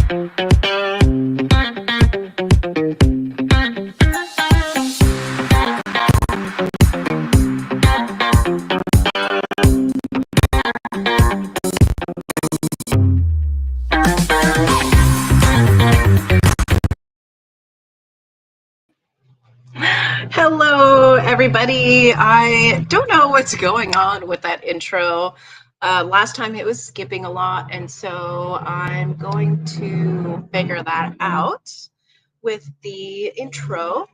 Hello, everybody. I don't know what's going on with that intro. Last time it was skipping a lot, and so I'm going to figure that out with the intro.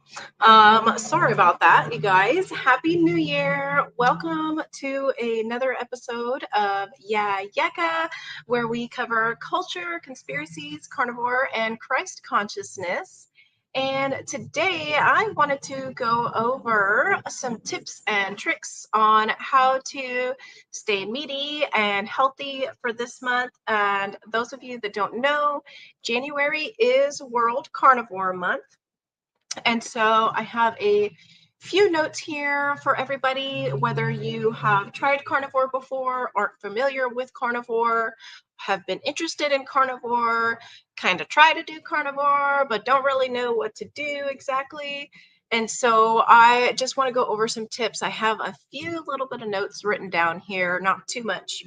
Sorry about that, you guys. Happy New Year. Welcome to another episode of Yeah Yeka, where we cover culture, conspiracies, carnivore, and Christ consciousness. And today I wanted to go over some tips and tricks on how to stay meaty and healthy for this month. And those of you that don't know, January is World Carnivore Month. And so I have a few notes here for everybody, whether you have tried carnivore before, aren't familiar with carnivore, have been interested in carnivore, kind of try to do carnivore, but don't really know what to do exactly. And so I just want to go over some tips. I have a few little bit of notes written down here, not too much.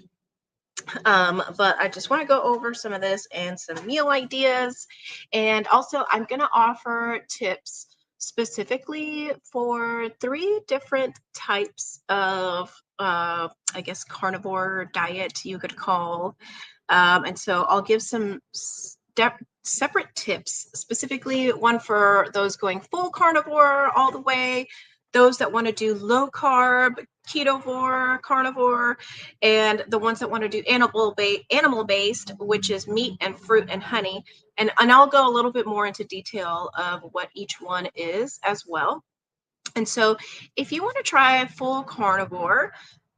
But I just want to go over some of this and some meal ideas. And also, I'm going to offer tips specifically for 3 different types of, I guess, carnivore diet you could call. And so I'll give some separate tips, specifically one for those going full carnivore all the way, those that want to do low carb, ketovore, carnivore, and the ones that want to do animal based, which is meat and fruit and honey. And I'll go a little bit more into detail of what each one is as well. And so if you want to try full carnivore,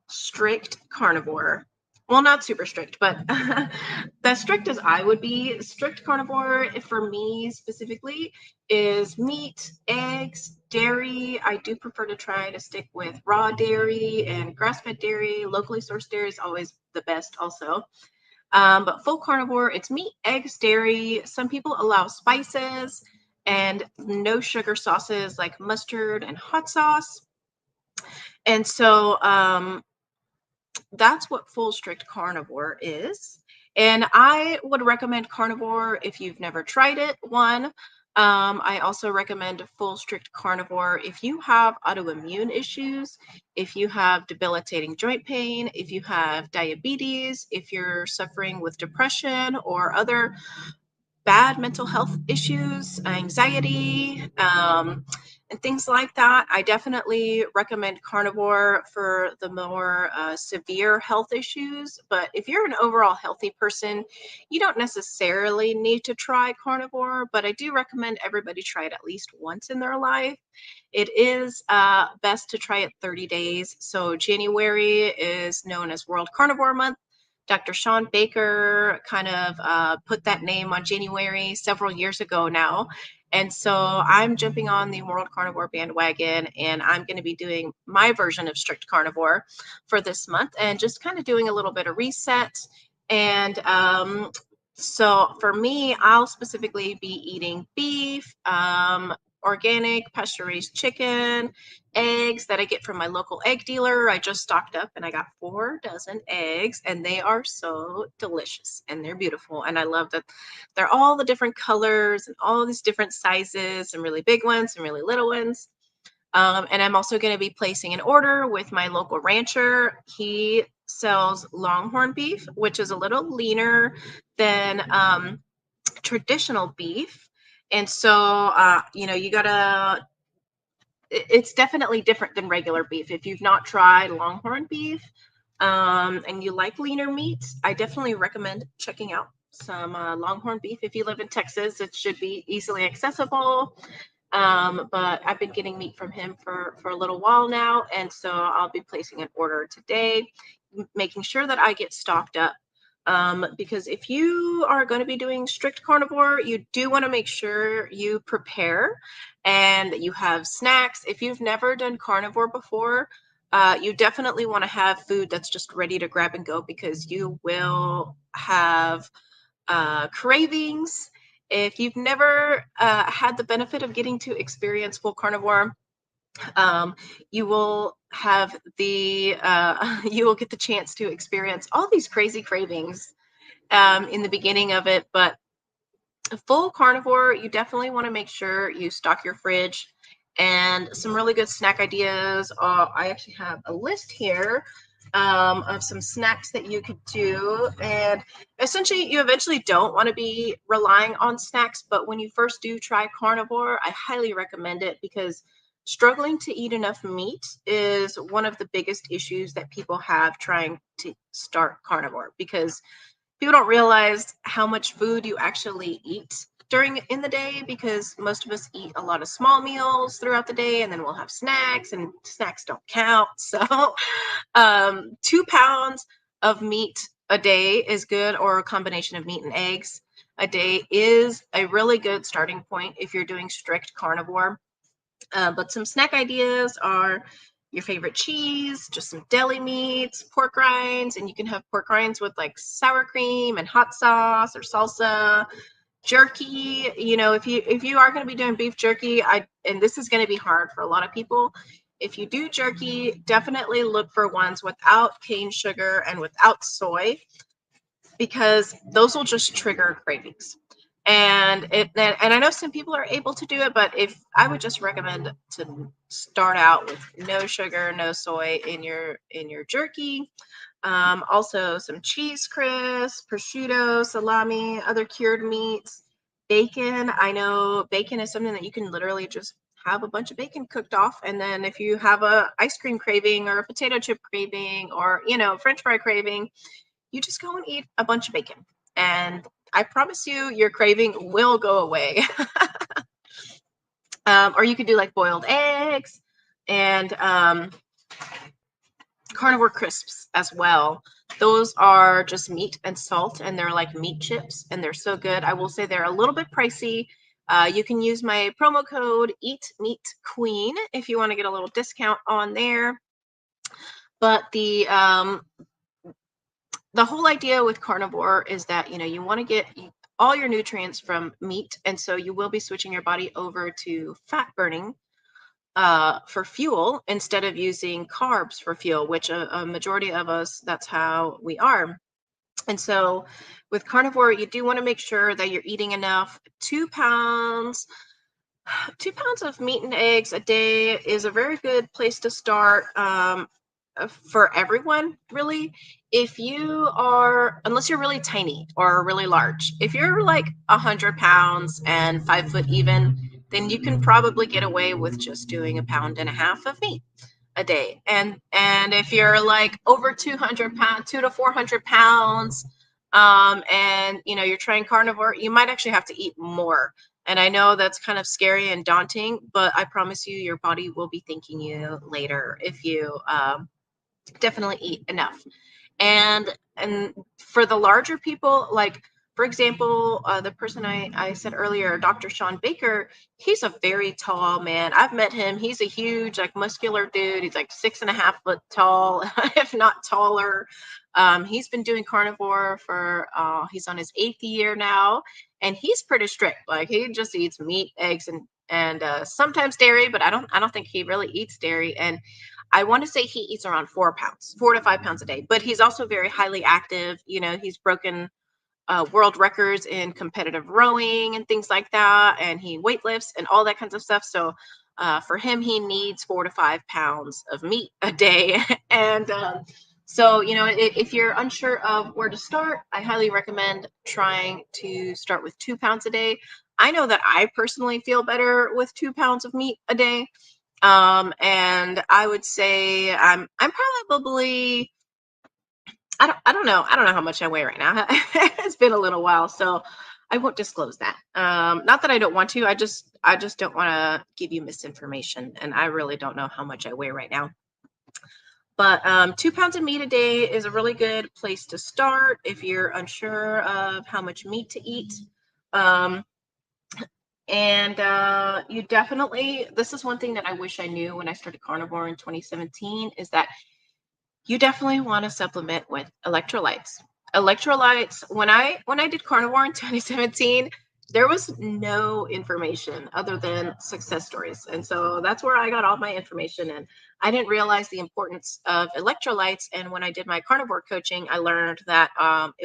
strict carnivore, well, not super strict, but as strict as I would be, strict carnivore for me specifically is meat, eggs, dairy. I do prefer to try to stick with raw dairy and grass-fed dairy. Locally sourced dairy is always the best also. But full carnivore, it's meat, eggs, dairy. Some people allow spices and no sugar sauces like mustard and hot sauce. And so that's what full strict carnivore is. And I would recommend carnivore if you've never tried it. One, I also recommend full strict carnivore if you have autoimmune issues, if you have debilitating joint pain, if you have diabetes, if you're suffering with depression or other bad mental health issues, anxiety, and things like that. I definitely recommend carnivore for the more severe health issues. But if you're an overall healthy person, you don't necessarily need to try carnivore, but I do recommend everybody try it at least once in their life. It is best to try it 30 days. So January is known as World Carnivore Month. Dr. Sean Baker kind of put that name on January several years ago now. And so I'm jumping on the World Carnivore bandwagon, and I'm going to be doing my version of strict carnivore for this month and just kind of doing a little bit of reset. And so for me, I'll specifically be eating beef, organic pasture-raised chicken, eggs that I get from my local egg dealer. I just stocked up and I got 4 dozen eggs, and they are so delicious and they're beautiful. And I love that they're all the different colors and all these different sizes, some really big ones, some really little ones. And I'm also going to be placing an order with my local rancher. He sells longhorn beef, which is a little leaner than traditional beef. And so, you gotta, it's definitely different than regular beef. If you've not tried longhorn beef and you like leaner meats, I definitely recommend checking out some longhorn beef. If you live in Texas, it should be easily accessible. But I've been getting meat from him for a little while now. And so I'll be placing an order today, making sure that I get stocked up. Because if you are going to be doing strict carnivore, you do want to make sure you prepare and that you have snacks. If you've never done carnivore before, you definitely want to have food that's just ready to grab and go, because you will have cravings. If you've never had the benefit of getting to experience full carnivore, you will have the you will get the chance to experience all these crazy cravings in the beginning of it. But a full carnivore, you definitely want to make sure you stock your fridge and some really good snack ideas. I actually have a list here of some snacks that you could do. And essentially, you eventually don't want to be relying on snacks, but when you first do try carnivore, I highly recommend it because struggling to eat enough meat is one of the biggest issues that people have trying to start carnivore, because people don't realize how much food you actually eat during in the day, because most of us eat a lot of small meals throughout the day, and then we'll have snacks, and snacks don't count. So 2 pounds of meat a day is good, or a combination of meat and eggs a day is a really good starting point if you're doing strict carnivore. But some snack ideas are your favorite cheese, just some deli meats, pork rinds, and you can have pork rinds with like sour cream and hot sauce or salsa, jerky. You know, if you are going to be doing beef jerky, and this is going to be hard for a lot of people. If you do jerky, definitely look for ones without cane sugar and without soy, because those will just trigger cravings. And I know some people are able to do it, but if I would just recommend to start out with no sugar, no soy in your jerky. Also some cheese crisps, prosciutto, salami, other cured meats, bacon. I know bacon is something that you can literally just have a bunch of bacon cooked off, and then if you have a ice cream craving or a potato chip craving, or French fry craving, you just go and eat a bunch of bacon, and I promise you your craving will go away. Or you could do like boiled eggs and carnivore crisps as well. Those are just meat and salt, and they're like meat chips, and they're so good. I will say they're a little bit pricey. You can use my promo code EatMeatQueen if you want to get a little discount on there. But the whole idea with carnivore is that you want to get all your nutrients from meat, and so you will be switching your body over to fat burning for fuel instead of using carbs for fuel, which a majority of us, that's how we are. And so with carnivore, you do want to make sure that you're eating enough. 2 pounds 2 pounds of meat and eggs a day is a very good place to start, for everyone, really. If you are, unless you're really tiny or really large, if you're like 100 pounds and 5 foot even, then you can probably get away with just doing 1.5 pounds of meat a day. And if you're like over 200 pounds, 2 to 400 pounds, and you're trying carnivore, you might actually have to eat more. And I know that's kind of scary and daunting, but I promise you, your body will be thanking you later if you definitely eat enough. And for the larger people, like for example, the person I said earlier, Dr. Sean Baker, he's a very tall man. I've met him. He's a huge, like muscular dude. He's like 6.5 foot tall, if not taller. He's been doing carnivore for he's on his 8th year now, and he's pretty strict. Like he just eats meat, eggs, and sometimes dairy, but I don't think he really eats dairy. And I want to say he eats around 4 pounds, 4 to 5 pounds a day, but he's also very highly active. He's broken world records in competitive rowing and things like that, and he weightlifts and all that kinds of stuff. So for him, he needs 4 to 5 pounds of meat a day. And so, if you're unsure of where to start, I highly recommend trying to start with 2 pounds a day. I know that I personally feel better with 2 pounds of meat a day. And I would say I'm probably, I don't know how much I weigh right now. It's been a little while, so I won't disclose that. Not that I don't want to. I just don't want to give you misinformation, and I really don't know how much I weigh right now. But 2 pounds of meat a day is a really good place to start if you're unsure of how much meat to eat. And you definitely, this is one thing that I wish I knew when I started carnivore in 2017, is that you definitely want to supplement with electrolytes. Electrolytes, when I did carnivore in 2017, there was no information other than success stories. And so that's where I got all my information. And I didn't realize the importance of electrolytes. And when I did my carnivore coaching, I learned that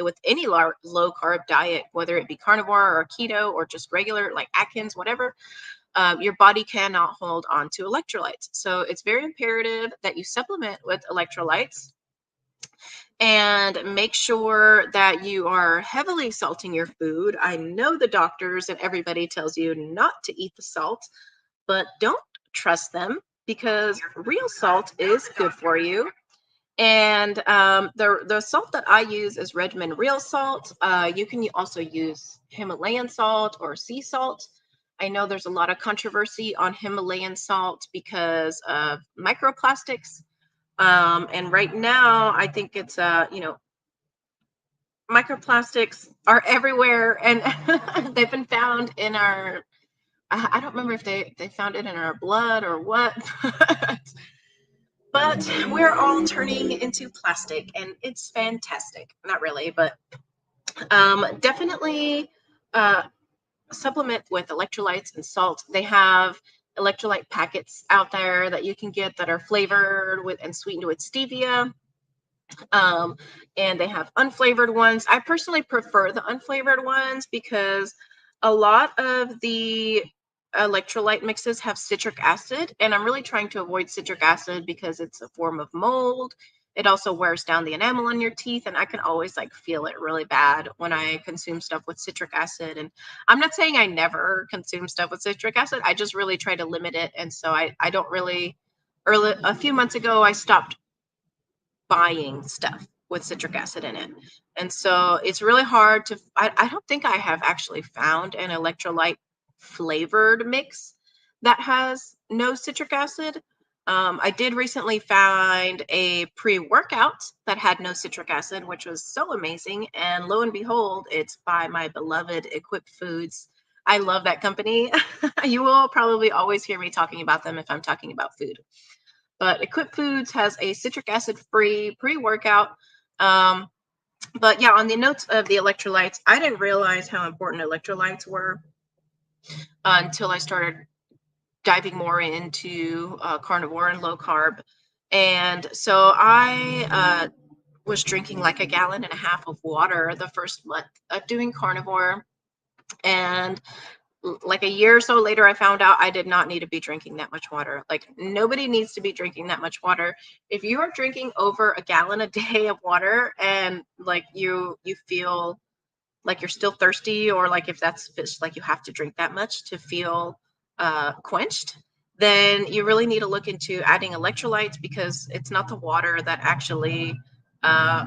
with any low carb diet, whether it be carnivore or keto or just regular like Atkins, whatever, your body cannot hold on to electrolytes. So it's very imperative that you supplement with electrolytes and make sure that you are heavily salting your food. I know the doctors and everybody tells you not to eat the salt, but don't trust them because real salt is good for you. And the salt that I use is regimen real salt. You can also use Himalayan salt or sea salt. I know there's a lot of controversy on Himalayan salt because of microplastics. And right now, I think it's microplastics are everywhere, and they've been found in our. I don't remember if they found it in our blood or what, but we're all turning into plastic, and it's fantastic. Not really, but definitely uh, supplement with electrolytes and salt. They have electrolyte packets out there that you can get that are flavored with and sweetened with stevia. Um, and they have unflavored ones. I personally prefer the unflavored ones because a lot of the electrolyte mixes have citric acid, and I'm really trying to avoid citric acid because it's a form of mold. It also wears down the enamel on your teeth, and I can always like feel it really bad when I consume stuff with citric acid. And I'm not saying I never consume stuff with citric acid. I just really try to limit it, and so I don't really. Early a few months ago, I stopped buying stuff with citric acid in it. And so it's really hard to, I don't think I have actually found an electrolyte flavored mix that has no citric acid. I did recently find a pre-workout that had no citric acid, which was so amazing. And lo and behold, it's by my beloved Equip Foods. I love that company. You will probably always hear me talking about them if I'm talking about food. But Equip Foods has a citric acid free pre workout. Um, but yeah, on the notes of the electrolytes, I didn't realize how important electrolytes were until I started diving more into carnivore and low carb. And so I was drinking like a gallon and a half of water the first month of doing carnivore. And like a year or so later, I found out I did not need to be drinking that much water. Like nobody needs to be drinking that much water. If you are drinking over a gallon a day of water and like you feel like you're still thirsty, or like if that's fish, like you have to drink that much to feel quenched, then you really need to look into adding electrolytes because it's not the water that actually uh,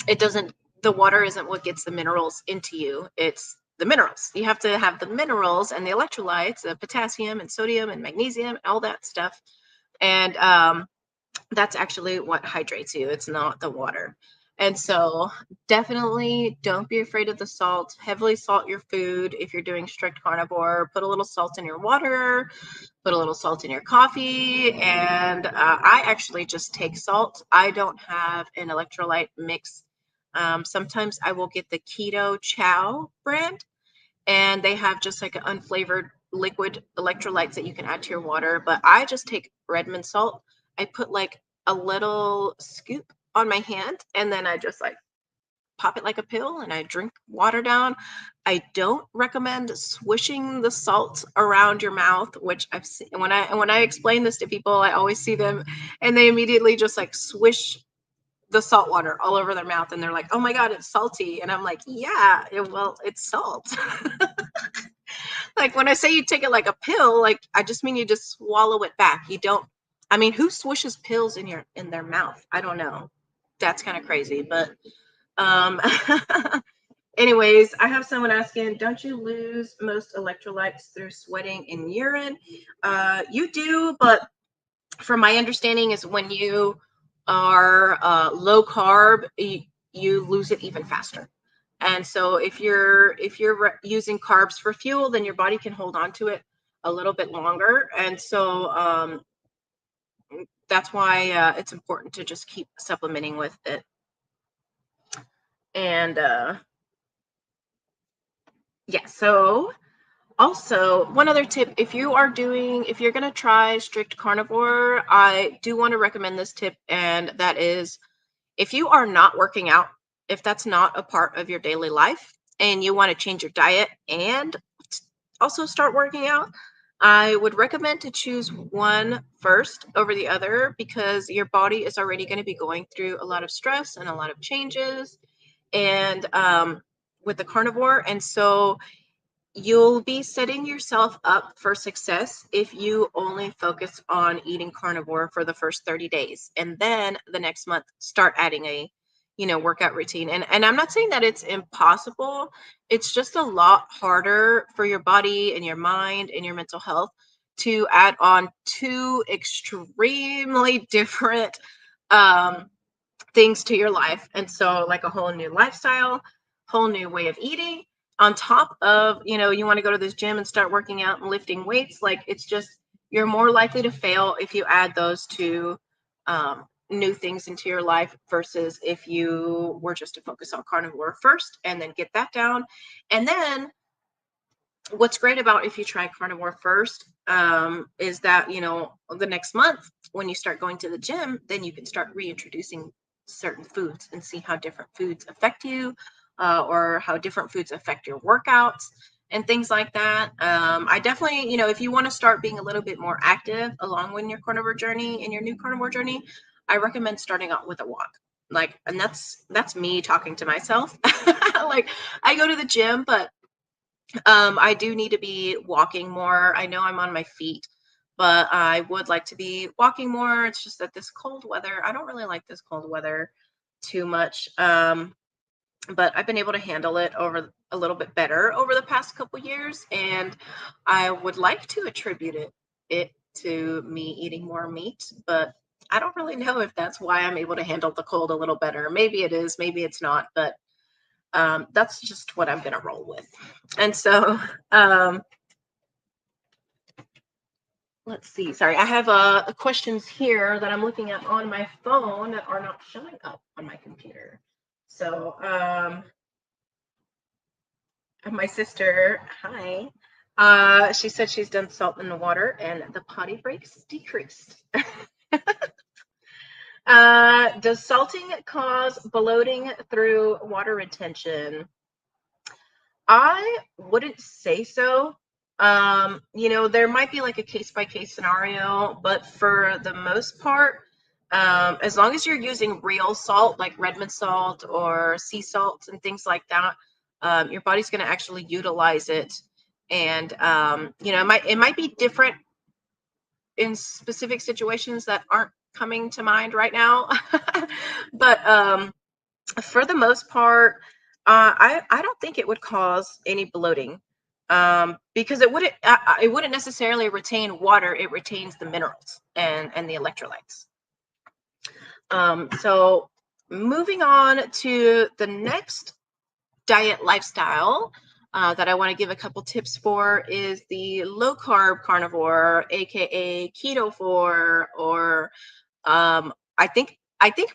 it doesn't the water isn't what gets the minerals into you. It's the minerals. You have to have the minerals and the electrolytes, the potassium and sodium and magnesium and all that stuff. And that's actually what hydrates you. It's not the water. And so definitely don't be afraid of the salt. Heavily salt your food. If you're doing strict carnivore, put a little salt in your water, put a little salt in your coffee. And I actually just take salt. I don't have an electrolyte mix. Sometimes I will get the Keto Chow brand, and they have just like an unflavored liquid electrolytes that you can add to your water. But I just take Redmond salt. I put like a little scoop on my hand, and then I just like pop it like a pill and I drink water down. I don't recommend swishing the salt around your mouth, which I've seen when I explain this to people, I always see them and they immediately just like swish the salt water all over their mouth and they're like, "Oh my god, it's salty." And I'm like, "Yeah, well, it's salt." Like when I say you take it like a pill, like I just mean you just swallow it back. You don't I mean, who swishes pills in their mouth? I don't know. That's kind of crazy, but um anyways, I have someone asking, don't you lose most electrolytes through sweating and urine? You do, but from my understanding is when you are low carb, you lose it even faster. And so if you're using carbs for fuel, then your body can hold on to it a little bit longer. And so that's why it's important to just keep supplementing with it. And yeah, so also one other tip, if you're going to try strict carnivore, I do want to recommend this tip, and that is, if you are not working out, if that's not a part of your daily life and you want to change your diet and also start working out, I would recommend to choose one first over the other, because your body is already going to be going through a lot of stress and a lot of changes, and with the carnivore. And so you'll be setting yourself up for success if you only focus on eating carnivore for the first 30 days, and then the next month start adding a workout routine. And I'm not saying that it's impossible. It's just a lot harder for your body and your mind and your mental health to add on two extremely different um things to your life. And so, like, a whole new lifestyle, whole new way of eating, on top of, you want to go to this gym and start working out and lifting weights. Like, it's just, you're more likely to fail if you add those two new things into your life versus if you were just to focus on carnivore first and then get that down. And then what's great about if you try carnivore first is that, the next month when you start going to the gym, then you can start reintroducing certain foods and see how different foods affect you, or how different foods affect your workouts and things like that. I definitely, if you want to start being a little bit more active along with your carnivore journey, in your new carnivore journey, I recommend starting out with a walk. Like, and that's me talking to myself. Like, I go to the gym, but I do need to be walking more. I know I'm on my feet, but I would like to be walking more. It's just that this cold weather, I don't really like this cold weather too much. But I've been able to handle it over a little bit better over the past couple years, and I would like to attribute it to me eating more meat, but I don't really know if that's why I'm able to handle the cold a little better. Maybe it is, maybe it's not, but that's just what I'm going to roll with. And so, um, let's see. Sorry, I have questions here that I'm looking at on my phone that are not showing up on my computer. So, my sister, hi. She said she's done salt in the water and the potty breaks decreased. Does salting cause bloating through water retention? I wouldn't say so. There might be like a case by case scenario, but for the most part, as long as you're using real salt, like Redmond salt or sea salt and things like that, your body's going to actually utilize it. And it might be different in specific situations that aren't coming to mind right now, but for the most part, I don't think it would cause any bloating, because it wouldn't necessarily retain water. It retains the minerals and the electrolytes. So moving on to the next diet lifestyle that I want to give a couple tips for is the low carb carnivore, aka keto, or I think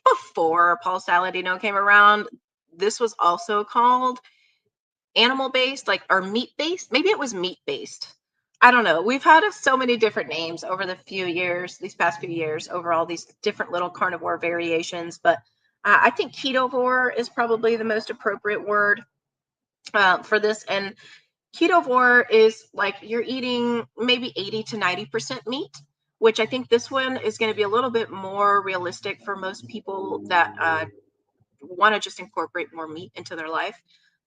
before Paul Saladino came around, this was also called animal based, like, or meat based. Maybe it was meat based. I don't know. We've had so many different names over these past few years, over all these different little carnivore variations. But I think ketovore is probably the most appropriate word for this. And ketovore is like you're eating maybe 80 to 90% meat, which I think this one is going to be a little bit more realistic for most people that want to just incorporate more meat into their life.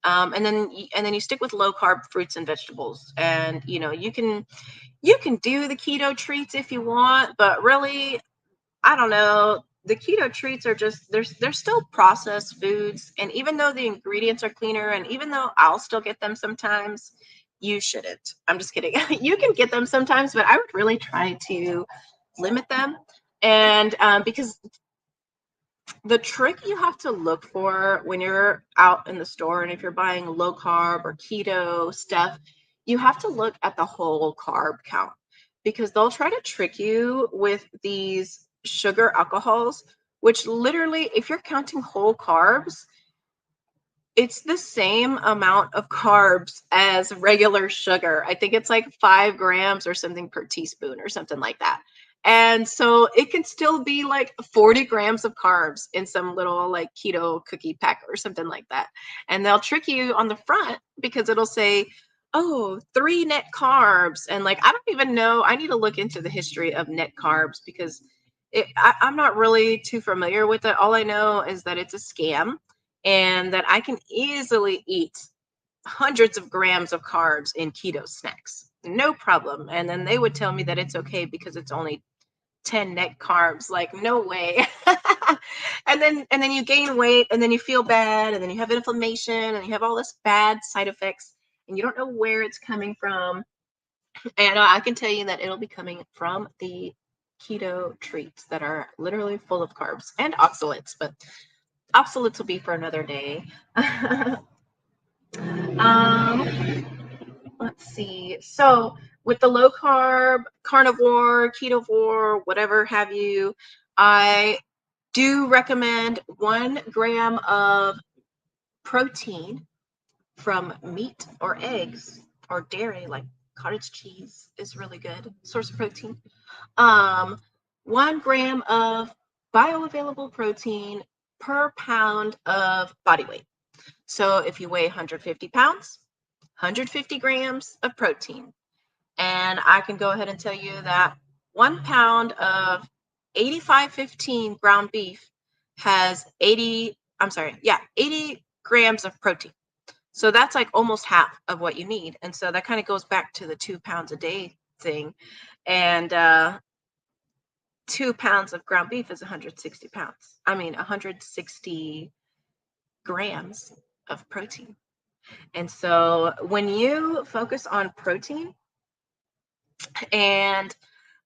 And then you stick with low carb fruits and vegetables, and you can do the keto treats if you want, but really, I don't know. The keto treats are just they're still processed foods, and even though the ingredients are cleaner, and even though I'll still get them sometimes, you shouldn't. I'm just kidding. You can get them sometimes, but I would really try to limit them. And because the trick you have to look for when you're out in the store, and if you're buying low carb or keto stuff, you have to look at the whole carb count, because they'll try to trick you with these sugar alcohols, which literally, if you're counting whole carbs, It's the same amount of carbs as regular sugar. I think it's like 5 grams or something per teaspoon or something like that. And so it can still be like 40 grams of carbs in some little like keto cookie pack or something like that. And they'll trick you on the front because it'll say, oh, 3 net carbs. And like, I don't even know. I need to look into the history of net carbs because I'm not really too familiar with it. All I know is that it's a scam and that I can easily eat hundreds of grams of carbs in keto snacks. No problem. And then they would tell me that it's okay because it's only 10 net carbs. Like, no way. and then you gain weight and then you feel bad and then you have inflammation and you have all this bad side effects and you don't know where it's coming from. And I can tell you that it'll be coming from the keto treats that are literally full of carbs and oxalates, but oxalates will be for another day. Let's see. So with the low carb, carnivore, ketovore, whatever have you, I do recommend 1 gram of protein from meat or eggs or dairy, like cottage cheese is really good source of protein. 1 gram of bioavailable protein per pound of body weight. So if you weigh 150 pounds, 150 grams of protein. And I can go ahead and tell you that 1 pound of 8515 ground beef has 80 grams of protein. So that's like almost half of what you need. And so that kind of goes back to the 2 pounds a day thing. And 2 pounds of ground beef is 160 pounds. 160 grams of protein. And so when you focus on protein and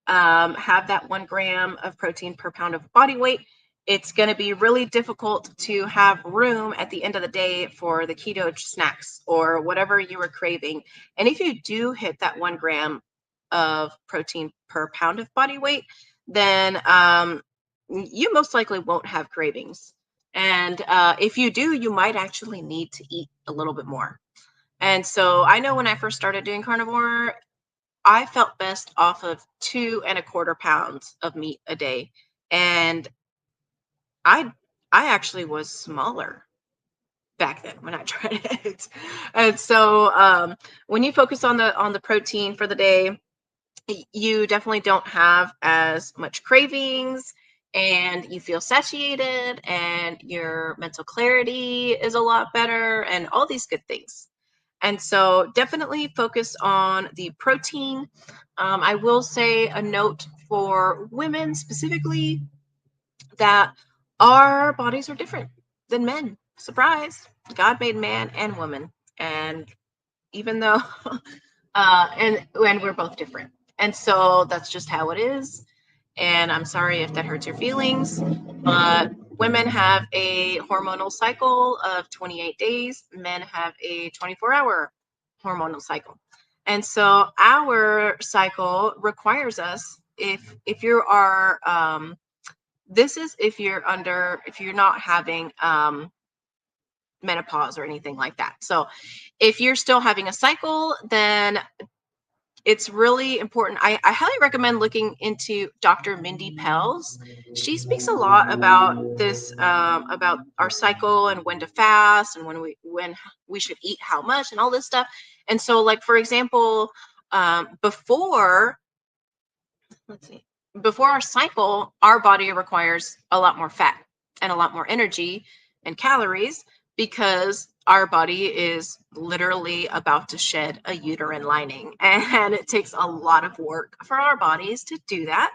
have that 1 gram of protein per pound of body weight, it's going to be really difficult to have room at the end of the day for the keto snacks or whatever you were craving. And if you do hit that 1 gram of protein per pound of body weight, then you most likely won't have cravings. And if you do, you might actually need to eat a little bit more. And so I know when I first started doing carnivore, I felt best off of 2.25 pounds of meat a day. And I actually was smaller back then when I tried it. And so when you focus on the protein for the day, you definitely don't have as much cravings and you feel satiated and your mental clarity is a lot better and all these good things. And so definitely focus on the protein. I will say a note for women specifically that our bodies are different than men. Surprise. God made man and woman. And even though, and we're both different. And so that's just how it is. And I'm sorry if that hurts your feelings, but women have a hormonal cycle of 28 days. Men have a 24-hour hormonal cycle. And so our cycle requires us, if you are, this is if you're not having menopause or anything like that. So if you're still having a cycle, then it's really important. I highly recommend looking into Dr. Mindy Pels. She speaks a lot about this, about our cycle and when to fast and when we should eat how much and all this stuff. And so, like for example, before our cycle, our body requires a lot more fat and a lot more energy and calories because our body is literally about to shed a uterine lining, and it takes a lot of work for our bodies to do that.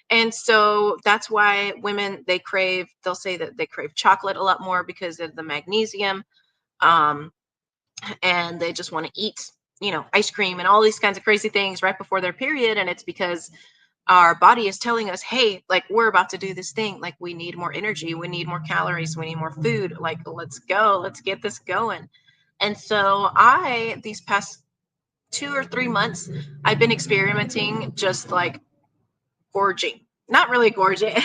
And so that's why women, they'll say that they crave chocolate a lot more because of the magnesium, and they just want to eat, ice cream and all these kinds of crazy things right before their period. And it's because our body is telling us, hey, like we're about to do this thing, like we need more energy, we need more calories, we need more food, like let's go, let's get this going. And so these past 2 or 3 months, I've been experimenting just like gorging, not really gorging.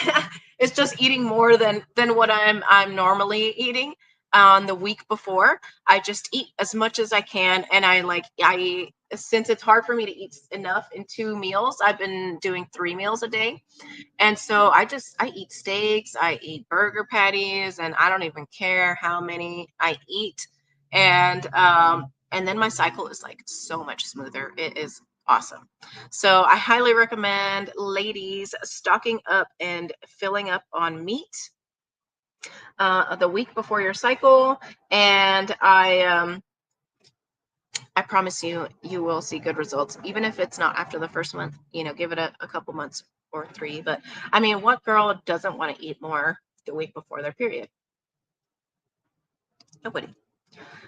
It's just eating more than what I'm normally eating. on the week before, I just eat as much as I can. And since it's hard for me to eat enough in 2 meals, I've been doing 3 meals a day. And so I eat steaks, I eat burger patties, and I don't even care how many I eat. And then my cycle is like so much smoother. It is awesome. So I highly recommend ladies stocking up and filling up on meat the week before your cycle. And I promise you, you will see good results, even if it's not after the first month. Give it a couple months or 3. But I mean, what girl doesn't want to eat more the week before their period? Nobody.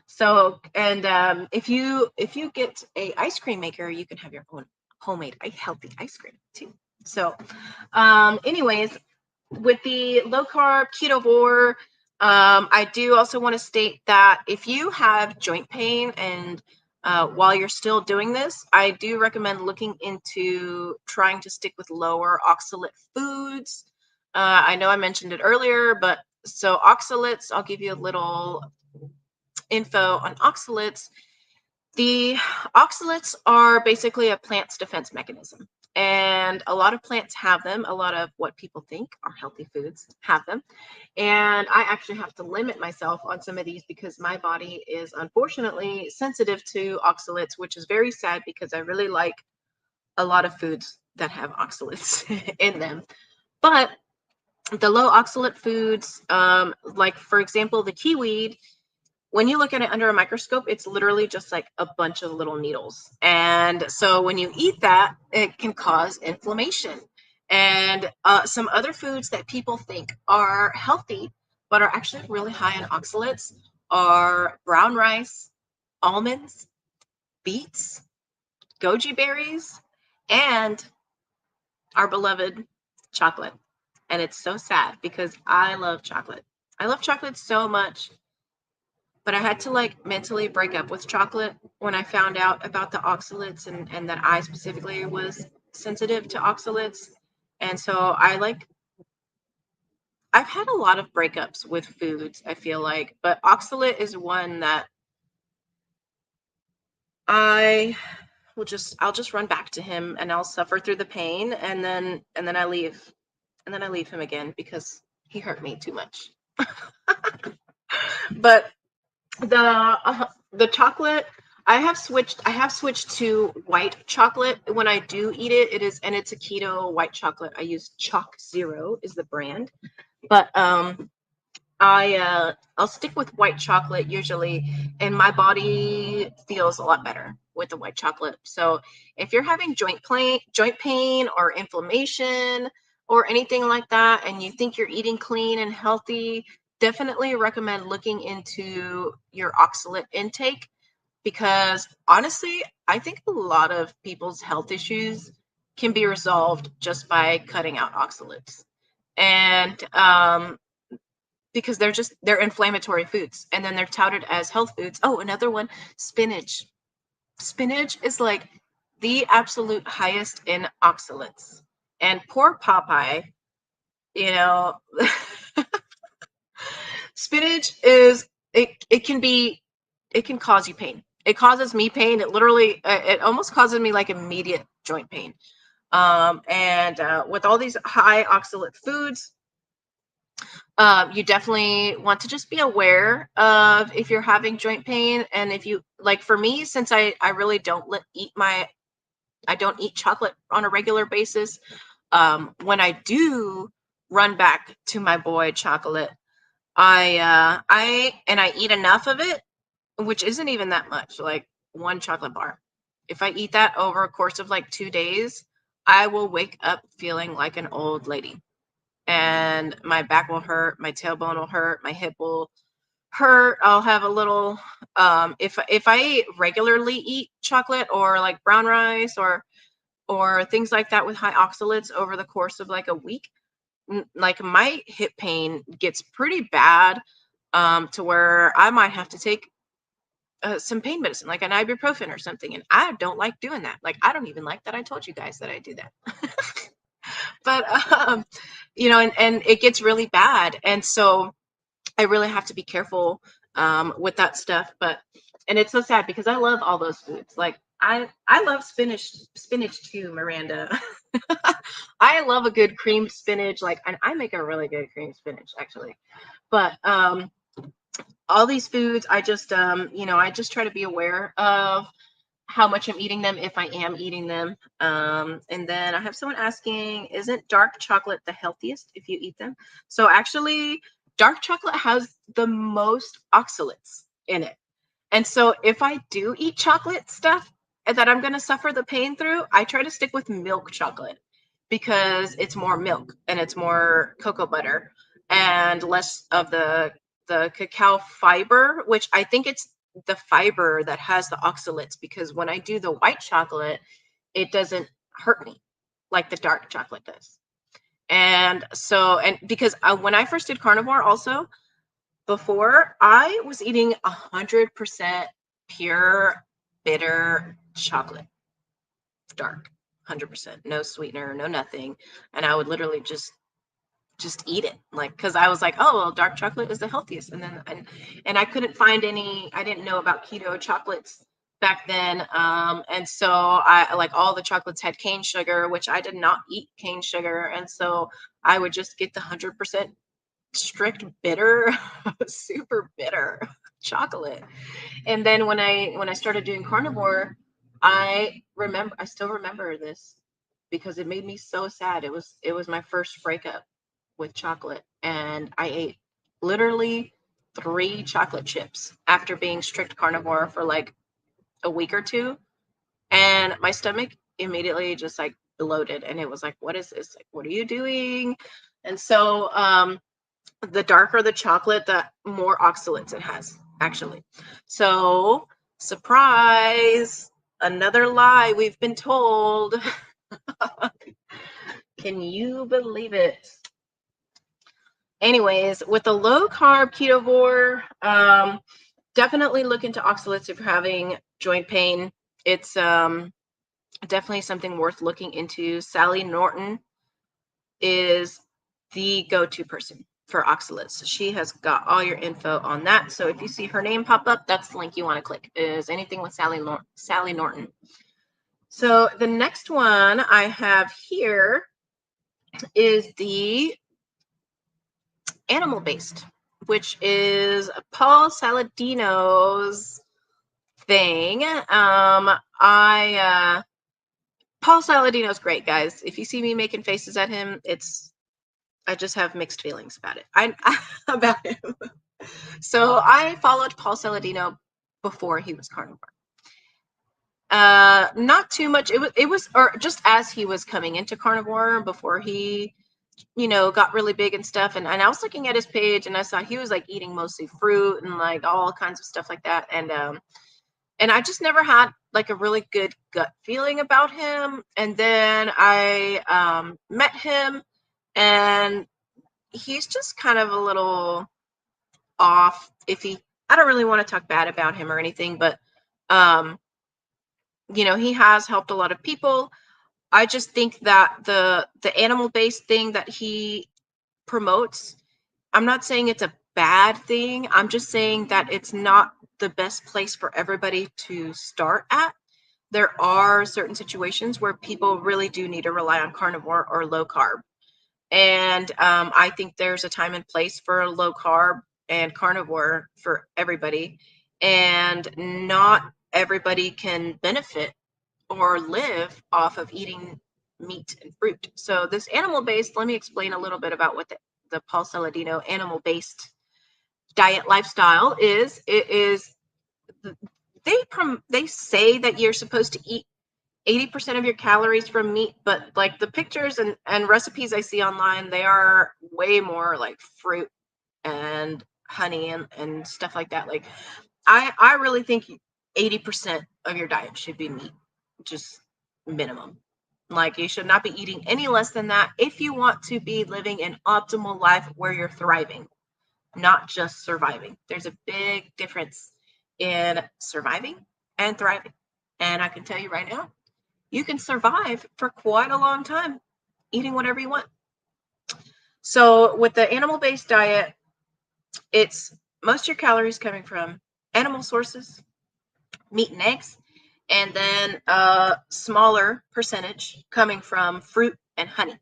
So, and if you get a ice cream maker, you can have your own homemade healthy ice cream too. So, anyways, with the low carb ketovore, I do also want to state that if you have joint pain and while you're still doing this, I do recommend looking into trying to stick with lower oxalate foods. I know I mentioned it earlier, but so oxalates, I'll give you a little info on oxalates. The oxalates are basically a plant's defense mechanism. And a lot of plants have them. A lot of what people think are healthy foods have them. And I actually have to limit myself on some of these because my body is unfortunately sensitive to oxalates, which is very sad because I really like a lot of foods that have oxalates in them. But the low oxalate foods, like for example, the kiwi, when you look at it under a microscope, it's literally just like a bunch of little needles. And so when you eat that, it can cause inflammation. And some other foods that people think are healthy, but are actually really high in oxalates are brown rice, almonds, beets, goji berries, and our beloved chocolate. And it's so sad because I love chocolate. I love chocolate so much. But I had to like mentally break up with chocolate when I found out about the oxalates and that I specifically was sensitive to oxalates. And so I've had a lot of breakups with foods, I feel like, but oxalate is one that I'll just run back to him and I'll suffer through the pain and then I leave him again because he hurt me too much. But the chocolate, I have switched to white chocolate when I do eat it. It's a keto white chocolate. I use Chalk Zero is the brand, but I'll stick with white chocolate usually, and my body feels a lot better with the white chocolate. So if you're having joint pain or inflammation or anything like that, and you think you're eating clean and healthy, definitely recommend looking into your oxalate intake because honestly, I think a lot of people's health issues can be resolved just by cutting out oxalates. And because they're inflammatory foods and then they're touted as health foods. Oh, another one, spinach. Spinach is like the absolute highest in oxalates. And poor Popeye, you know, spinach it can cause you pain. It causes me pain. It almost causes me like immediate joint pain. And with all these high oxalate foods, you definitely want to just be aware of if you're having joint pain. And if you like, for me, since I really I don't eat chocolate on a regular basis. When I do run back to my boy chocolate, I eat enough of it, which isn't even that much, like one chocolate bar. If I eat that over a course of like 2 days, I will wake up feeling like an old lady. And my back will hurt, my tailbone will hurt, my hip will hurt. I'll have a little if I regularly eat chocolate or like brown rice or things like that with high oxalates over the course of like a week, like my hip pain gets pretty bad to where I might have to take some pain medicine, like an ibuprofen or something. And I don't like doing that. Like, I don't even like that I told you guys that I do that. But, and it gets really bad. And so I really have to be careful with that stuff. And it's so sad because I love all those foods. Like I love spinach too, Miranda. I love a good creamed spinach. Like, and I make a really good creamed spinach actually. But all these foods, I just I just try to be aware of how much I'm eating them if I am eating them. And then I have someone asking, isn't dark chocolate the healthiest if you eat them? So actually, dark chocolate has the most oxalates in it. And so if I do eat chocolate stuff that I'm going to suffer the pain through, I try to stick with milk chocolate because it's more milk and it's more cocoa butter and less of the cacao fiber, which I think it's the fiber that has the oxalates, because when I do the white chocolate, it doesn't hurt me like the dark chocolate does. And so, and because when I first did carnivore also, before, I was eating 100% pure bitter chocolate, dark, 100%, no sweetener, no nothing. And I would literally just eat it, like, because I was like, oh well, dark chocolate is the healthiest. And I couldn't find any, I didn't know about keto chocolates back then. And so I, like, all the chocolates had cane sugar, which I did not eat cane sugar, and so I would just get the 100% strict bitter, super bitter chocolate. And then when I started doing carnivore, I still remember this because it made me so sad. It was my first breakup with chocolate, and I ate literally 3 chocolate chips after being strict carnivore for like a week or two, and my stomach immediately just like bloated, and it was like, what is this? Like, what are you doing? And so the darker the chocolate, the more oxalates it has, actually. So, surprise, another lie we've been told. Can you believe it? Anyways, with the low carb ketovore, definitely look into oxalates if you're having joint pain. It's definitely something worth looking into. Sally Norton is the go-to person for oxalates. She has got all your info on that. So if you see her name pop up, that's the link you want to click, is anything with Sally Norton. So the next one I have here is the animal-based, which is Paul Saladino's thing. Paul Saladino's great, guys. If you see me making faces at him, I just have mixed feelings about it. About him. So I followed Paul Saladino before he was carnivore. Not too much. It was or just as he was coming into carnivore, before he, got really big and stuff. And I was looking at his page, and I saw he was like eating mostly fruit and like all kinds of stuff like that. And I just never had like a really good gut feeling about him. And then I met him, and he's just kind of a little off, iffy. I don't really want to talk bad about him or anything, but he has helped a lot of people. I just think that the animal-based thing that he promotes, I'm not saying it's a bad thing. I'm just saying that it's not the best place for everybody to start at. There are certain situations where people really do need to rely on carnivore or low carb. And I think there's a time and place for low carb and carnivore for everybody. And not everybody can benefit or live off of eating meat and fruit. So this animal-based, let me explain a little bit about what the Paul Saladino animal-based diet lifestyle is. It is, they say that you're supposed to eat 80% of your calories from meat, but like the pictures and recipes I see online, they are way more like fruit and honey and stuff like that. Like I really think 80% of your diet should be meat, just minimum. Like, you should not be eating any less than that if you want to be living an optimal life where you're thriving, not just surviving. There's a big difference in surviving and thriving. And I can tell you right now, you can survive for quite a long time eating whatever you want. So with the animal-based diet, It's most of your calories coming from animal sources, meat and eggs, and then a smaller percentage coming from fruit and honey.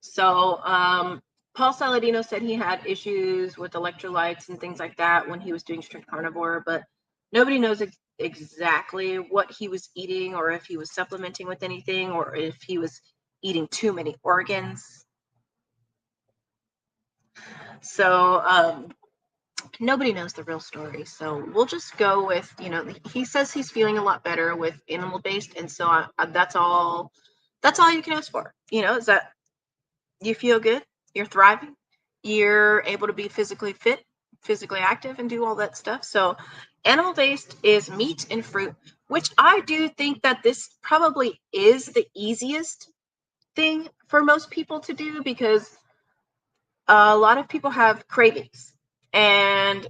So Paul Saladino said he had issues with electrolytes and things like that when he was doing strict carnivore, but nobody knows exactly what he was eating, or if he was supplementing with anything, or if he was eating too many organs. So nobody knows the real story. So we'll just go with, he says he's feeling a lot better with animal based, and so that's all. That's all you can ask for. Is that you feel good, you're thriving, you're able to be physically fit, physically active, and do all that stuff. So animal based is meat and fruit, which I do think that this probably is the easiest thing for most people to do, because a lot of people have cravings, and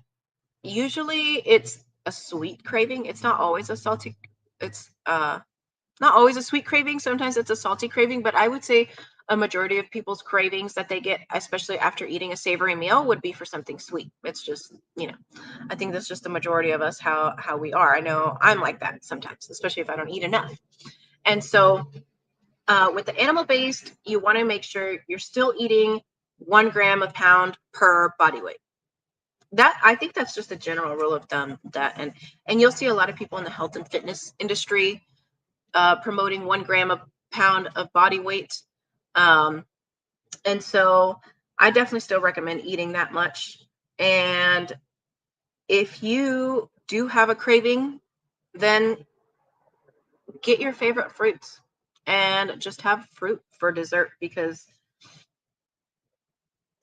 usually it's a sweet craving. It's not always a salty. It's not always a sweet craving. Sometimes it's a salty craving, but I would say a majority of people's cravings that they get, especially after eating a savory meal, would be for something sweet. It's just, I think that's just the majority of us, how we are. I know I'm like that sometimes, especially if I don't eat enough. And so with the animal based, you want to make sure you're still eating 1 gram a pound per body weight. That, I think that's just a general rule of thumb. And you'll see a lot of people in the health and fitness industry promoting 1 gram a pound of body weight. And so I definitely still recommend eating that much. And if you do have a craving, then get your favorite fruits and just have fruit for dessert, because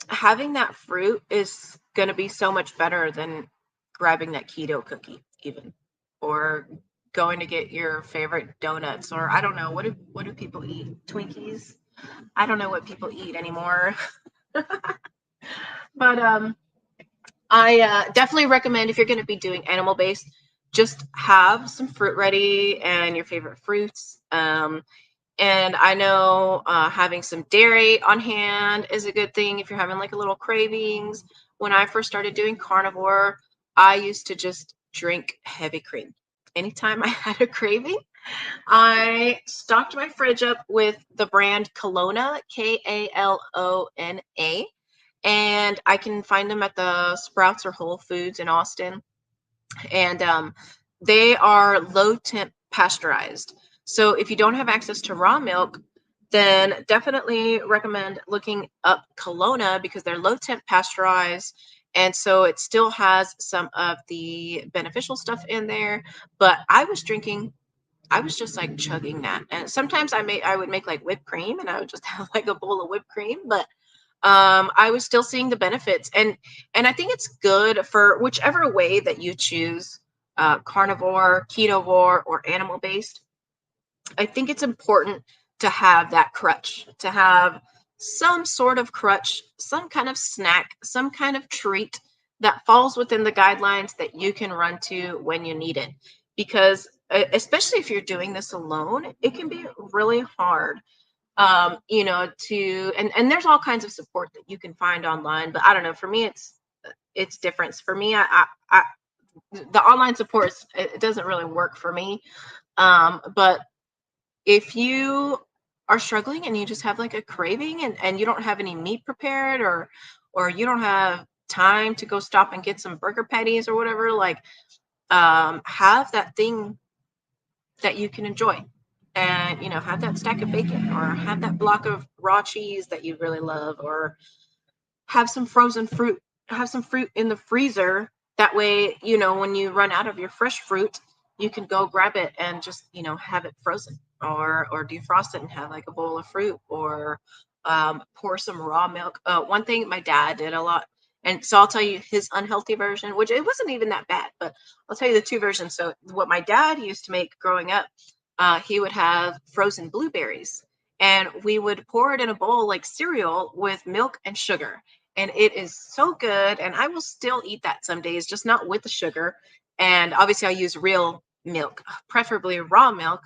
having that fruit is going to be so much better than grabbing that keto cookie even, or going to get your favorite donuts, or I don't know, what do people eat? Twinkies? I don't know what people eat anymore. But I definitely recommend, if you're going to be doing animal based, just have some fruit ready and your favorite fruits. And I know having some dairy on hand is a good thing if you're having like a little cravings. When I first started doing carnivore, I used to just drink heavy cream. Anytime I had a craving, I stocked my fridge up with the brand Kalona, Kalona, and I can find them at the Sprouts or Whole Foods in Austin. And they are low temp pasteurized. So if you don't have access to raw milk, then definitely recommend looking up Kalona, because they're low temp pasteurized. And so it still has some of the beneficial stuff in there. But I was just like chugging that. And sometimes I would make like whipped cream, and I would just have like a bowl of whipped cream. But I was still seeing the benefits, and I think it's good for whichever way that you choose, carnivore, ketovore, or animal based. I think it's important to have that crutch, to have some sort of crutch, some kind of snack, some kind of treat that falls within the guidelines that you can run to when you need it. Because especially if you're doing this alone, it can be really hard, and there's all kinds of support that you can find online. But I don't know, for me, it's different. For me, I the online support, it doesn't really work for me. But if you are struggling and you just have like a craving, and you don't have any meat prepared, or you don't have time to go stop and get some burger patties or whatever, like have that thing that you can enjoy, and have that stack of bacon, or have that block of raw cheese that you really love, or have some frozen fruit, have some fruit in the freezer. That way, when you run out of your fresh fruit, you can go grab it and just have it frozen, or defrost it and have like a bowl of fruit, or pour some raw milk. One thing my dad did a lot, and so I'll tell you his unhealthy version, which it wasn't even that bad, but I'll tell you the two versions. So what my dad used to make growing up, he would have frozen blueberries, and we would pour it in a bowl like cereal with milk and sugar. And it is so good. And I will still eat that some days, just not with the sugar. And obviously, I use real milk, preferably raw milk.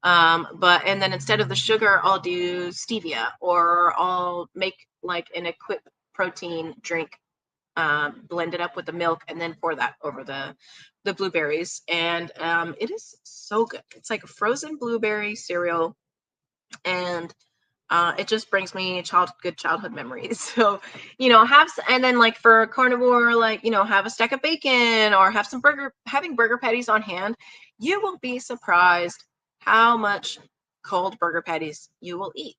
And then instead of the sugar, I'll do stevia, or I'll make like an equip protein drink blend it up with the milk, and then pour that over the blueberries. And it is so good. It's like a frozen blueberry cereal, and it just brings me good childhood memories. So, and then like for carnivore, like, have a stack of bacon or have having burger patties on hand. You will be surprised how much cold burger patties you will eat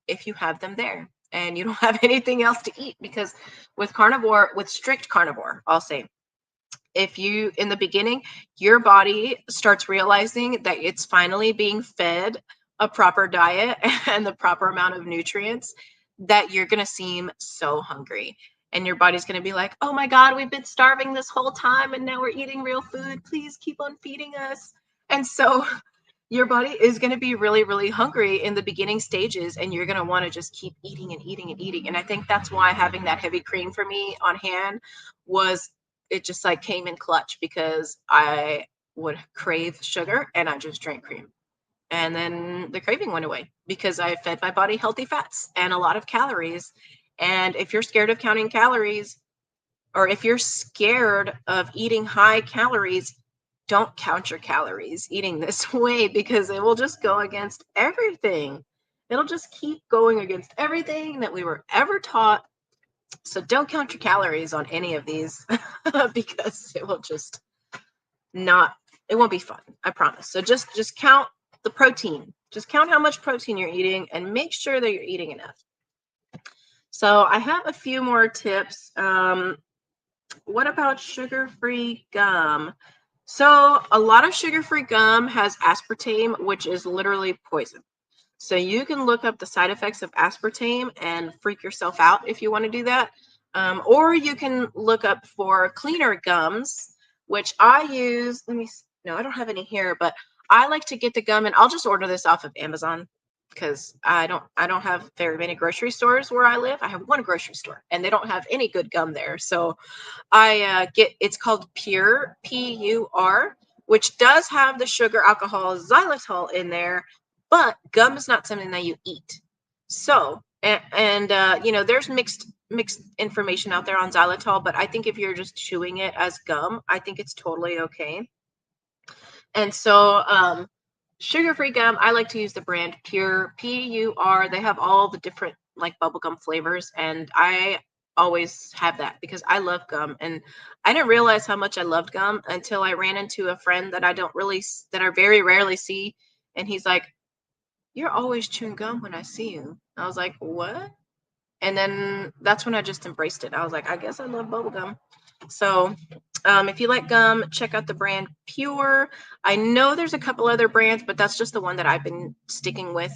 if you have them there and you don't have anything else to eat. Because with strict carnivore, I'll say, if you, in the beginning, your body starts realizing that it's finally being fed a proper diet and the proper amount of nutrients, that you're going to seem so hungry. And your body's going to be like, oh my God, we've been starving this whole time and now we're eating real food. Please keep on feeding us. And so your body is going to be really, really hungry in the beginning stages, and you're going to want to just keep eating and eating and eating. And I think that's why having that heavy cream for me on hand it just like came in clutch, because I would crave sugar and I just drank cream. And then the craving went away because I fed my body healthy fats and a lot of calories. And if you're scared of counting calories, or if you're scared of eating high calories, don't count your calories eating this way, because it will just go against everything. It'll just keep going against everything that we were ever taught. So don't count your calories on any of these because it will just it won't be fun. I promise. So just count the protein. Just count how much protein you're eating and make sure that you're eating enough. So I have a few more tips. What about sugar-free gum? So a lot of sugar-free gum has aspartame, which is literally poison. So you can look up the side effects of aspartame and freak yourself out if you want to do that. Or you can look up for cleaner gums, which I use. No, I don't have any here, but I like to get the gum, and I'll just order this off of Amazon, because I don't have very many grocery stores where I live. I have one grocery store, and they don't have any good gum there. So it's called Pure, P-U-R, which does have the sugar, alcohol, xylitol in there, but gum is not something that you eat. So, there's mixed information out there on xylitol, but I think if you're just chewing it as gum, I think it's totally okay. And so, sugar-free gum, I like to use the brand Pure, P-U-R. They have all the different like bubblegum flavors, and I always have that because I love gum. And I didn't realize how much I loved gum until I ran into a friend that I very rarely see. And he's like, "You're always chewing gum when I see you." I was like, "What?" And then that's when I just embraced it. I was like, I guess I love bubblegum. So if you like gum, check out the brand Pure. I know there's a couple other brands, but that's just the one that I've been sticking with,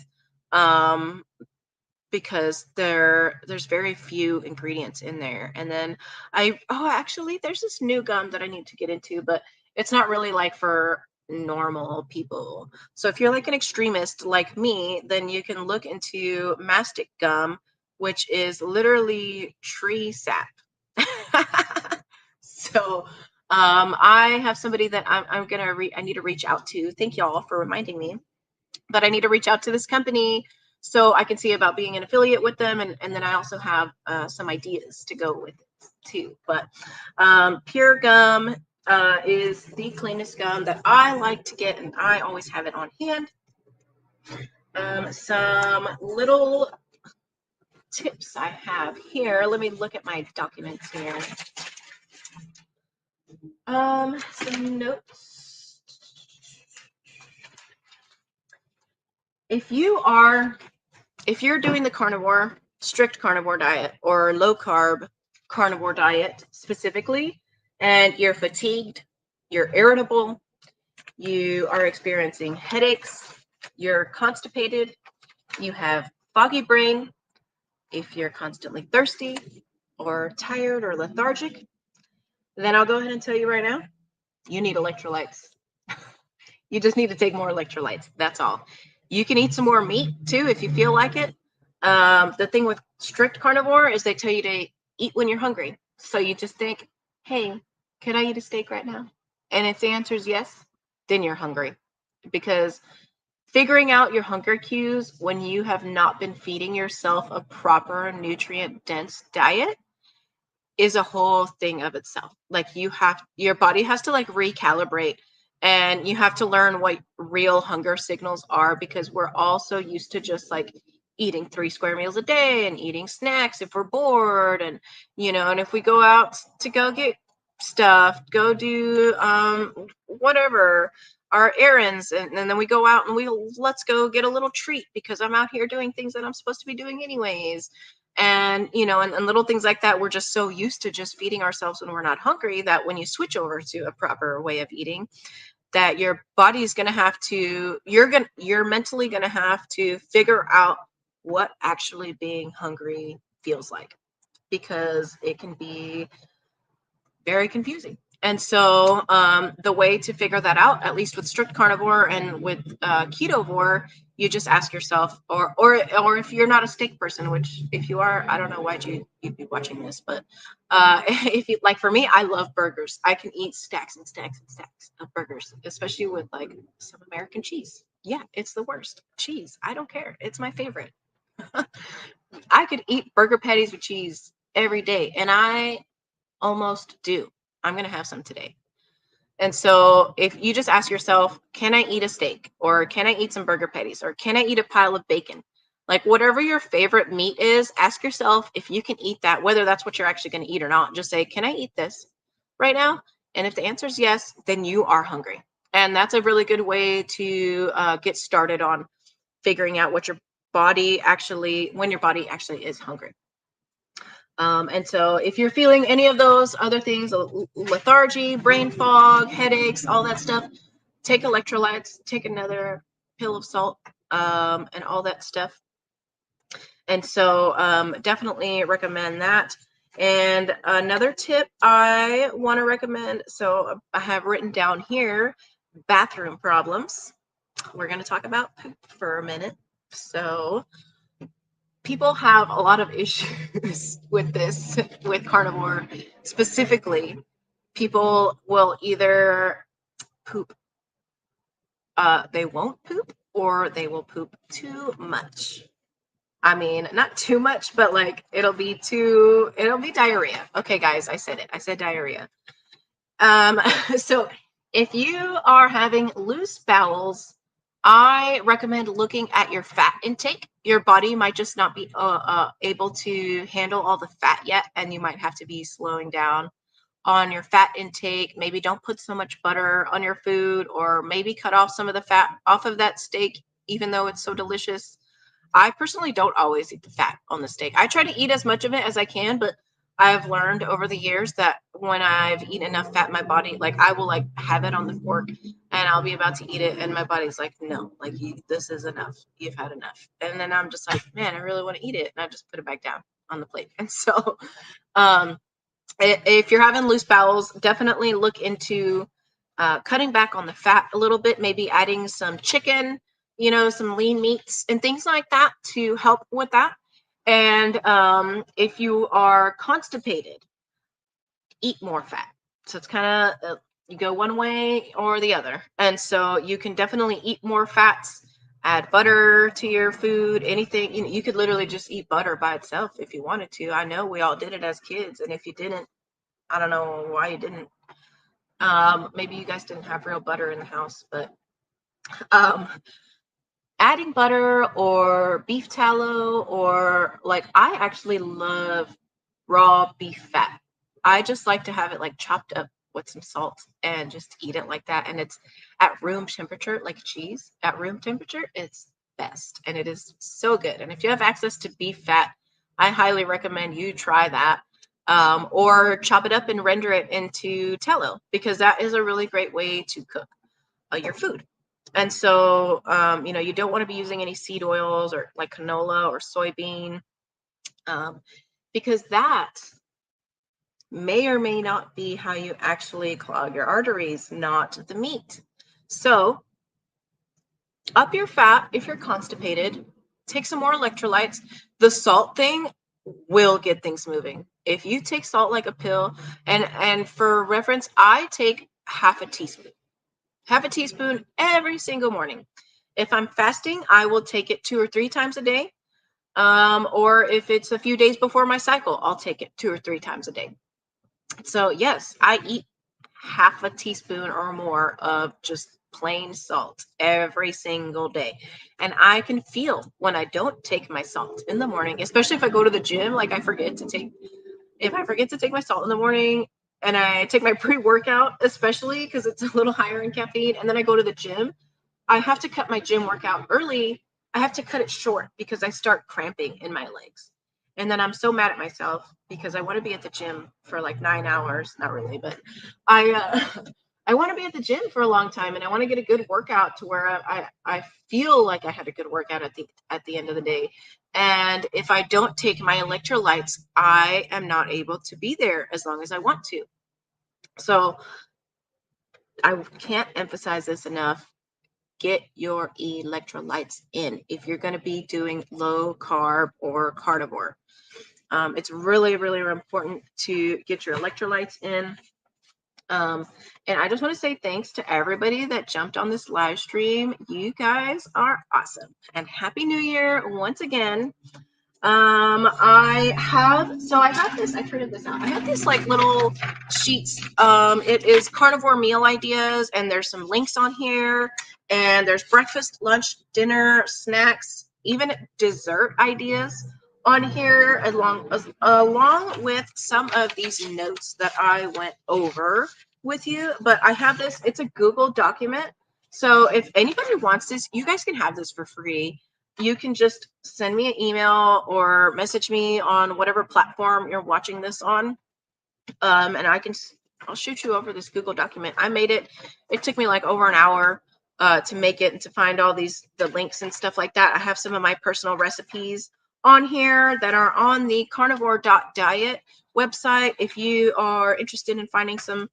because there's very few ingredients in there. And then actually, there's this new gum that I need to get into, but it's not really like for normal people. So if you're like an extremist like me, then you can look into mastic gum, which is literally tree sap. So I have somebody that I need to reach out to. Thank y'all for reminding me. But I need to reach out to this company so I can see about being an affiliate with them. And then I also have some ideas to go with it too. But Pure Gum is the cleanest gum that I like to get, and I always have it on hand. Some little tips I have here. Let me look at my documents here. Some notes. If you're doing the strict carnivore diet or low carb carnivore diet specifically, and you're fatigued, you're irritable, you are experiencing headaches, you're constipated, you have foggy brain, if you're constantly thirsty or tired or lethargic, then I'll go ahead and tell you right now, you need electrolytes. You just need to take more electrolytes. That's all. You can eat some more meat too if you feel like it. The thing with strict carnivore is they tell you to eat when you're hungry. So you just think, hey, can I eat a steak right now? And if the answer is yes, then you're hungry. Because figuring out your hunger cues when you have not been feeding yourself a proper nutrient-dense diet is a whole thing of itself. Like your body has to like recalibrate, and you have to learn what real hunger signals are, because we're all so used to just like eating 3 square meals a day and eating snacks if we're bored, and and if we go out to go get stuff, go do whatever, our errands, and then we go out and let's go get a little treat because I'm out here doing things that I'm supposed to be doing anyways. And and little things like that, we're just so used to just feeding ourselves when we're not hungry, that when you switch over to a proper way of eating, that your body is going to have to, you're mentally going to have to figure out what actually being hungry feels like, because it can be very confusing. And so the way to figure that out, at least with strict carnivore and with ketovore, you just ask yourself, or if you're not a steak person, which if you are, I don't know why you'd be watching this, but if you like, for me, I love burgers. I can eat stacks and stacks and stacks of burgers, especially with like some American cheese. Yeah, it's the worst cheese. I don't care. It's my favorite. I could eat burger patties with cheese every day, and I almost do. I'm going to have some today. And so if you just ask yourself, can I eat a steak, or can I eat some burger patties, or can I eat a pile of bacon? Like whatever your favorite meat is, ask yourself if you can eat that, whether that's what you're actually going to eat or not. Just say, can I eat this right now? And if the answer is yes, then you are hungry. And that's a really good way to get started on figuring out what your body actually, when your body actually is hungry. And so if you're feeling any of those other things, lethargy, brain fog, headaches, all that stuff, take electrolytes, take another pill of salt, and all that stuff. And so definitely recommend that. And another tip I want to recommend, so I have written down here, bathroom problems. We're going to talk about poop for a minute. So people have a lot of issues with this, with carnivore specifically. People will either poop, they won't poop, or they will poop too much. I mean, not too much, but like it'll be diarrhea. Okay, guys, I said it. I said diarrhea. So if you are having loose bowels, I recommend looking at your fat intake. Your body might just not be able to handle all the fat yet, and you might have to be slowing down on your fat intake. Maybe don't put so much butter on your food, or maybe cut off some of the fat off of that steak, even though it's so delicious. I personally don't always eat the fat on the steak. I try to eat as much of it as I can, but I've learned over the years that when I've eaten enough fat in my body, like I will like have it on the fork and I'll be about to eat it, and my body's like, no, like this is enough. You've had enough. And then I'm just like, man, I really want to eat it, and I just put it back down on the plate. And so, if you're having loose bowels, definitely look into cutting back on the fat a little bit, maybe adding some chicken, some lean meats and things like that to help with that. And if you are constipated, eat more fat. So it's kind of, you go one way or the other. And so you can definitely eat more fats, add butter to your food, anything. You could literally just eat butter by itself if you wanted to. I know we all did it as kids. And if you didn't, I don't know why you didn't. Maybe you guys didn't have real butter in the house, but adding butter or beef tallow, or like I actually love raw beef fat. I just like to have it like chopped up with some salt and just eat it like that. And it's at room temperature, like cheese at room temperature. It's best, and it is so good. And if you have access to beef fat, I highly recommend you try that. Or chop it up and render it into tallow, because that is a really great way to cook your food. And so, you don't want to be using any seed oils or like canola or soybean, because that may or may not be how you actually clog your arteries, not the meat. So up your fat if you're constipated, take some more electrolytes. The salt thing will get things moving. If you take salt like a pill, and for reference, I take half a teaspoon every single morning. If I'm fasting, I will take it 2 or 3 times a day. Or if it's a few days before my cycle, I'll take it 2 or 3 times a day. So yes, I eat half a teaspoon or more of just plain salt every single day. And I can feel when I don't take my salt in the morning, especially if I go to the gym, like if I forget to take my salt in the morning and I take my pre-workout, especially because it's a little higher in caffeine, and then I go to the gym, I have to cut my gym workout early. I have to cut it short because I start cramping in my legs. And then I'm so mad at myself because I want to be at the gym for like 9 hours. Not really, but I I want to be at the gym for a long time, and I want to get a good workout to where I feel like I had a good workout at the end of the day. And if I don't take my electrolytes, I am not able to be there as long as I want to. So I can't emphasize this enough. Get your electrolytes in if you're going to be doing low carb or carnivore. It's really, really important to get your electrolytes in. And I just want to say thanks to everybody that jumped on this live stream. You guys are awesome. And Happy New Year once again. I have this, I printed this out. I have these like little sheets. It is carnivore meal ideas, and there's some links on here, and there's breakfast, lunch, dinner, snacks, even dessert ideas on here, along with some of these notes that I went over with you. But I have this, it's a Google document. So if anybody wants this, you guys can have this for free. You can just send me an email or message me on whatever platform you're watching this on. And I'll shoot you over this Google document. I made it. It took me like over an hour to make it and to find all the links and stuff like that. I have some of my personal recipes on here that are on the carnivore.diet website. If you are interested in finding some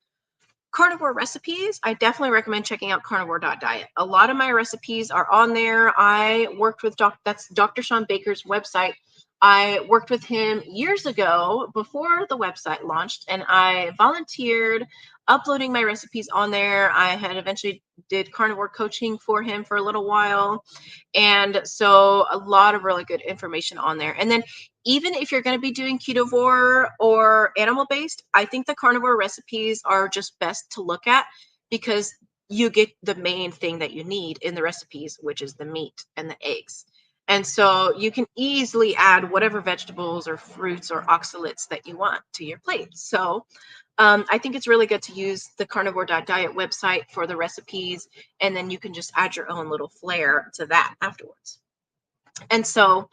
carnivore recipes, I definitely recommend checking out carnivore.diet. A lot of my recipes are on there. I worked with that's Dr. Sean Baker's website. I worked with him years ago before the website launched, and I volunteered uploading my recipes on there. I had eventually did carnivore coaching for him for a little while. And so a lot of really good information on there. And then even if you're going to be doing ketovore or animal based, I think the carnivore recipes are just best to look at because you get the main thing that you need in the recipes, which is the meat and the eggs. And so you can easily add whatever vegetables or fruits or oxalates that you want to your plate. So I think it's really good to use the carnivore.diet website for the recipes, and then you can just add your own little flair to that afterwards. And so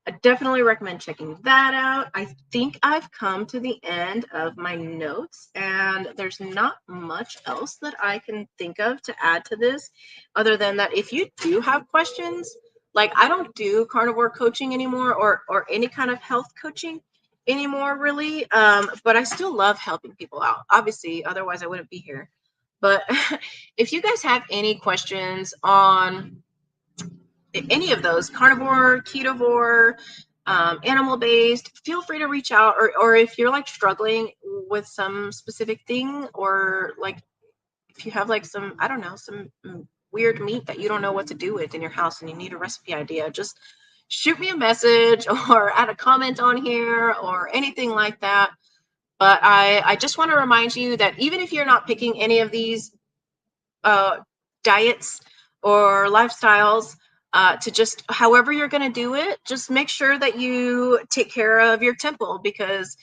I definitely recommend checking that out. I think I've come to the end of my notes, and there's not much else that I can think of to add to this other than that if you do have questions, like I don't do carnivore coaching anymore or any kind of health coaching anymore really, but I still love helping people out. Obviously, otherwise I wouldn't be here. But if you guys have any questions on any of those, carnivore, ketovore, animal based, feel free to reach out. Or if you're like struggling with some specific thing, or like if you have like some, I don't know, some weird meat that you don't know what to do with in your house and you need a recipe idea, just shoot me a message or add a comment on here or anything like that. But I just want to remind you that even if you're not picking any of these diets or lifestyles, to just however you're going to do it, just make sure that you take care of your temple, because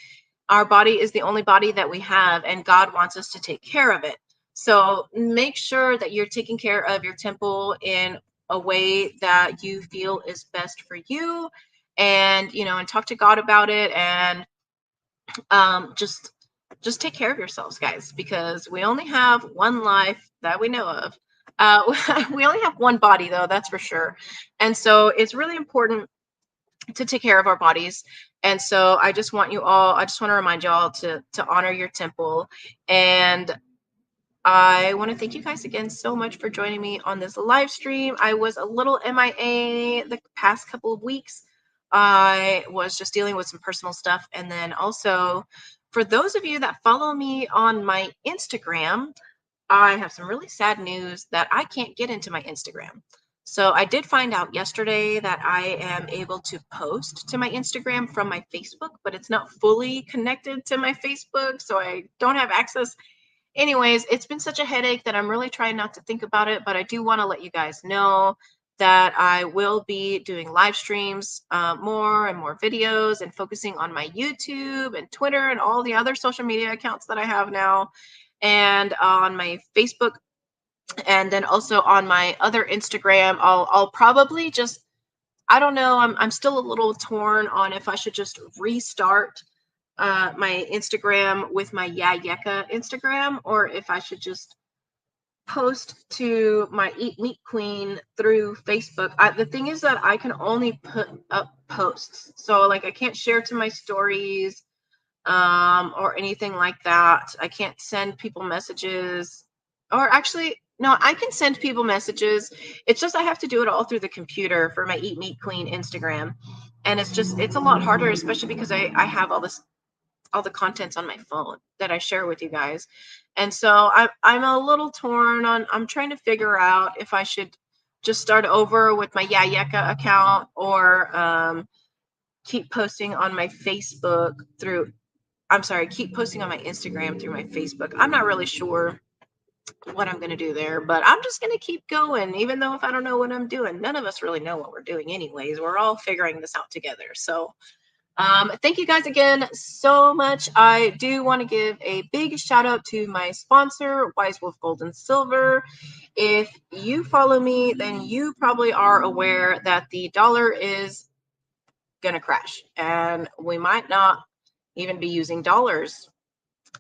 our body is the only body that we have and God wants us to take care of it. So make sure that you're taking care of your temple in a way that you feel is best for you, and and talk to God about it, and just take care of yourselves, guys, because we only have one life that we know of. We only have one body, though, that's for sure. And so it's really important to take care of our bodies. And so I just want to remind you all to honor your temple. And I want to thank you guys again so much for joining me on this live stream. I was a little MIA the past couple of weeks. I was just dealing with some personal stuff. And then also, for those of you that follow me on my Instagram, I have some really sad news that I can't get into my Instagram. So I did find out yesterday that I am able to post to my Instagram from my Facebook, but it's not fully connected to my Facebook, so I don't have access. Anyways, it's been such a headache that I'm really trying not to think about it, but I do want to let you guys know that I will be doing live streams, more and more videos, and focusing on my YouTube and Twitter and all the other social media accounts that I have now, and on my Facebook, and then also on my other Instagram. I'll probably just, I don't know, I'm still a little torn on if I should just restart my Instagram with my Yeah Yeka Instagram, or if I should just post to my Eat Meat Queen through Facebook. The thing is that I can only put up posts, so like I can't share to my stories, or anything like that. I can't send people messages, or actually, no, I can send people messages. It's just I have to do it all through the computer for my Eat Meat Queen Instagram, and it's a lot harder, especially because I have all the contents on my phone that I share with you guys. And so I'm a little torn on, I'm trying to figure out if I should just start over with my Yeah Yeka account, or keep posting on my Facebook through, I'm sorry, keep posting on my Instagram through my Facebook. I'm not really sure what I'm going to do there, but I'm just going to keep going, even though if I don't know what I'm doing. None of us really know what we're doing anyways. We're all figuring this out together. So thank you guys again so much. I do want to give a big shout out to my sponsor, Wise Wolf Gold and Silver. If you follow me, then you probably are aware that the dollar is going to crash, and we might not even be using dollars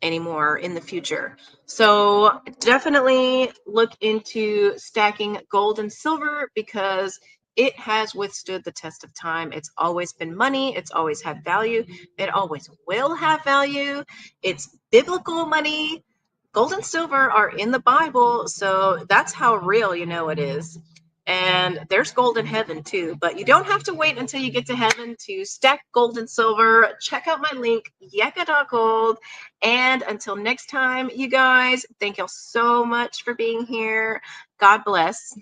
anymore in the future. So definitely look into stacking gold and silver, because it has withstood the test of time. It's always been money. It's always had value. It always will have value. It's biblical money. Gold and silver are in the Bible, so that's how real you know it is. And there's gold in heaven too, but you don't have to wait until you get to heaven to stack gold and silver. Check out my link, yeka.gold. And until next time, you guys, thank y'all so much for being here. God bless.